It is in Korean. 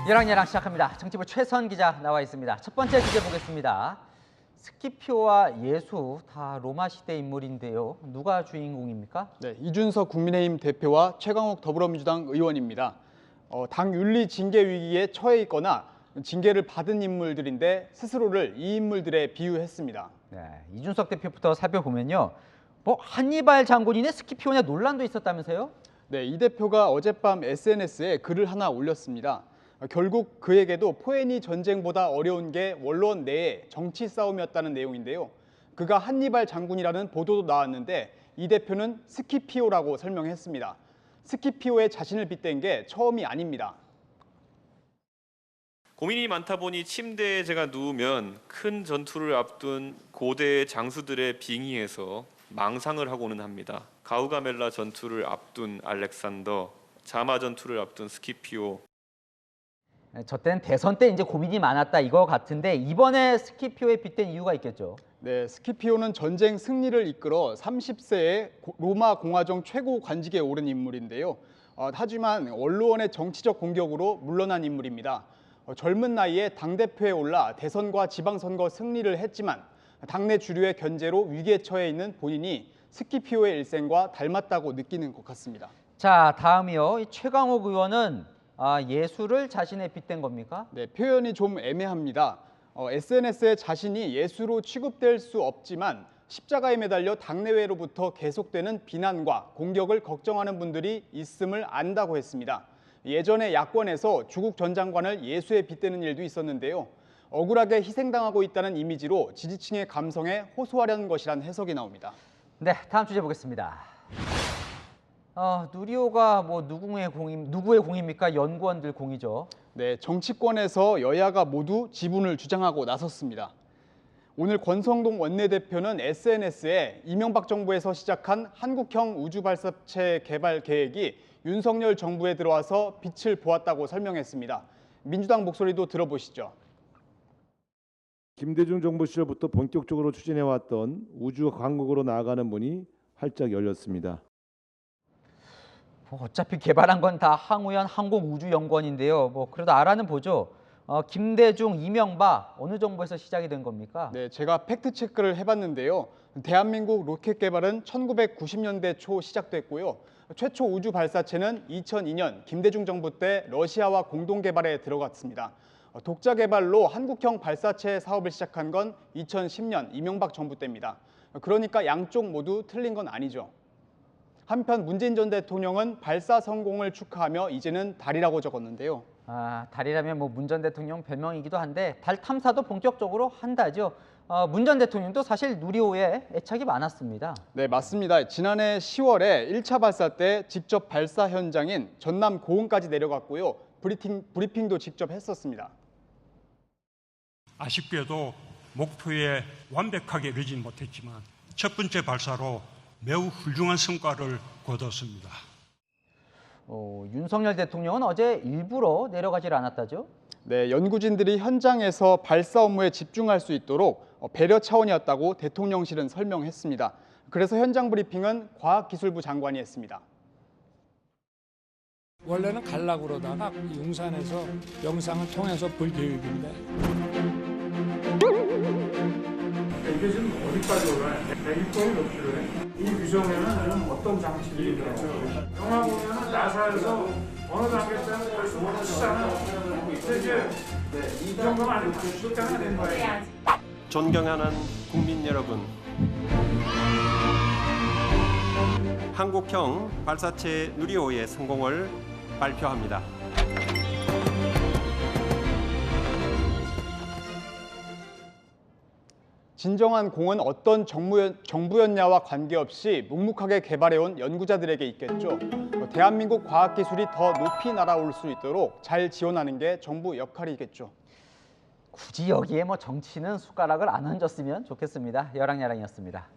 열왕열왕 시작합니다. 정치부 최선 기자 나와 있습니다. 첫 번째 주제 보겠습니다. 스키피오와 예수 다 로마 시대 인물인데요. 누가 주인공입니까? 네, 이준석 국민의힘 대표와 최강욱 더불어민주당 의원입니다. 당 윤리 징계 위기에 처해 있거나 징계를 받은 인물들인데 스스로를 이 인물들에 비유했습니다. 네, 이준석 대표부터 살펴보면요. 한니발 장군이네 스키피오냐 논란도 있었다면서요? 네, 이 대표가 어젯밤 SNS에 글을 하나 올렸습니다. 결국 그에게도 포에니 전쟁보다 어려운 게 원로원 내의 정치 싸움이었다는 내용인데요. 그가 한니발 장군이라는 보도도 나왔는데 이 대표는 스키피오라고 설명했습니다. 스키피오에 자신을 빗댄 게 처음이 아닙니다. 고민이 많다 보니 침대에 제가 누우면 큰 전투를 앞둔 고대의 장수들의 빙의에서 망상을 하고는 합니다. 가우가멜라 전투를 앞둔 알렉산더, 자마 전투를 앞둔 스키피오. 저 때는 대선 때 이제 고민이 많았다 이거 같은데 이번에 스키피오에 빗댄 이유가 있겠죠. 네, 스키피오는 전쟁 승리를 이끌어 30세에 로마 공화정 최고 관직에 오른 인물인데요. 하지만 원로원의 정치적 공격으로 물러난 인물입니다. 젊은 나이에 당대표에 올라 대선과 지방선거 승리를 했지만 당내 주류의 견제로 위기에 처해 있는 본인이 스키피오의 일생과 닮았다고 느끼는 것 같습니다. 자, 다음이요. 최강욱 의원은 예수를 자신에 빗댄 겁니까? 네, 표현이 좀 애매합니다. SNS에 자신이 예수로 취급될 수 없지만 십자가에 매달려 당내외로부터 계속되는 비난과 공격을 걱정하는 분들이 있음을 안다고 했습니다. 예전에 야권에서 조국 전 장관을 예수에 빗대는 일도 있었는데요. 억울하게 희생당하고 있다는 이미지로 지지층의 감성에 호소하려는 것이란 해석이 나옵니다. 네, 다음 주제 보겠습니다. 누리호가 누구의 공입니까? 연구원들 공이죠. 네, 정치권에서 여야가 모두 지분을 주장하고 나섰습니다. 오늘 권성동 원내대표는 SNS에 이명박 정부에서 시작한 한국형 우주발사체 개발 계획이 윤석열 정부에 들어와서 빛을 보았다고 설명했습니다. 민주당 목소리도 들어보시죠. 김대중 정부 시절부터 본격적으로 추진해왔던 우주 강국으로 나아가는 문이 활짝 열렸습니다. 어차피 개발한 건 다 항우연 항공우주연구원인데요. 그래도 알아는 보죠. 김대중, 이명박 어느 정부에서 시작이 된 겁니까? 네, 제가 팩트 체크를 해봤는데요. 대한민국 로켓 개발은 1990년대 초 시작됐고요. 최초 우주 발사체는 2002년 김대중 정부 때 러시아와 공동 개발에 들어갔습니다. 독자 개발로 한국형 발사체 사업을 시작한 건 2010년 이명박 정부 때입니다. 그러니까 양쪽 모두 틀린 건 아니죠. 한편 문재인 전 대통령은 발사 성공을 축하하며 이제는 달이라고 적었는데요. 달이라면 문 전 대통령 별명이기도 한데 달 탐사도 본격적으로 한다죠. 문 전 대통령도 사실 누리호에 애착이 많았습니다. 네, 맞습니다. 지난해 10월에 1차 발사 때 직접 발사 현장인 전남 고흥까지 내려갔고요. 브리핑도 직접 했었습니다. 아쉽게도 목표에 완벽하게 이르진 못했지만 첫 번째 발사로 매우 훌륭한 성과를 거뒀습니다. 윤석열 대통령은 어제 일부러 내려가질 않았다죠? 네, 연구진들이 현장에서 발사 업무에 집중할 수 있도록 배려 차원이었다고 대통령실은 설명했습니다. 그래서 현장 브리핑은 과학기술부 장관이 했습니다. 원래는 가려고 그러다가 용산에서 영상을 통해서 볼 계획인데. 이게 지금 어디까지 올라요? 100m이 몇 킬로예요? 이 규정에는 어떤 장치들이 있겠죠? 영화 보면 나사에서 어느 단계 때는 벌써 치잖아요. 근데 이제 이 정도는 아니고 90대가 된 거예요. 존경하는 국민 여러분, 한국형 발사체 누리호의 성공을 발표합니다. 진정한 공은 어떤 정부였냐와 관계없이 묵묵하게 개발해온 연구자들에게 있겠죠. 대한민국 과학기술이 더 높이 날아올 수 있도록 잘 지원하는 게 정부 역할이겠죠. 굳이 여기에 정치는 숟가락을 안 얹었으면 좋겠습니다. 열왕야랑이었습니다.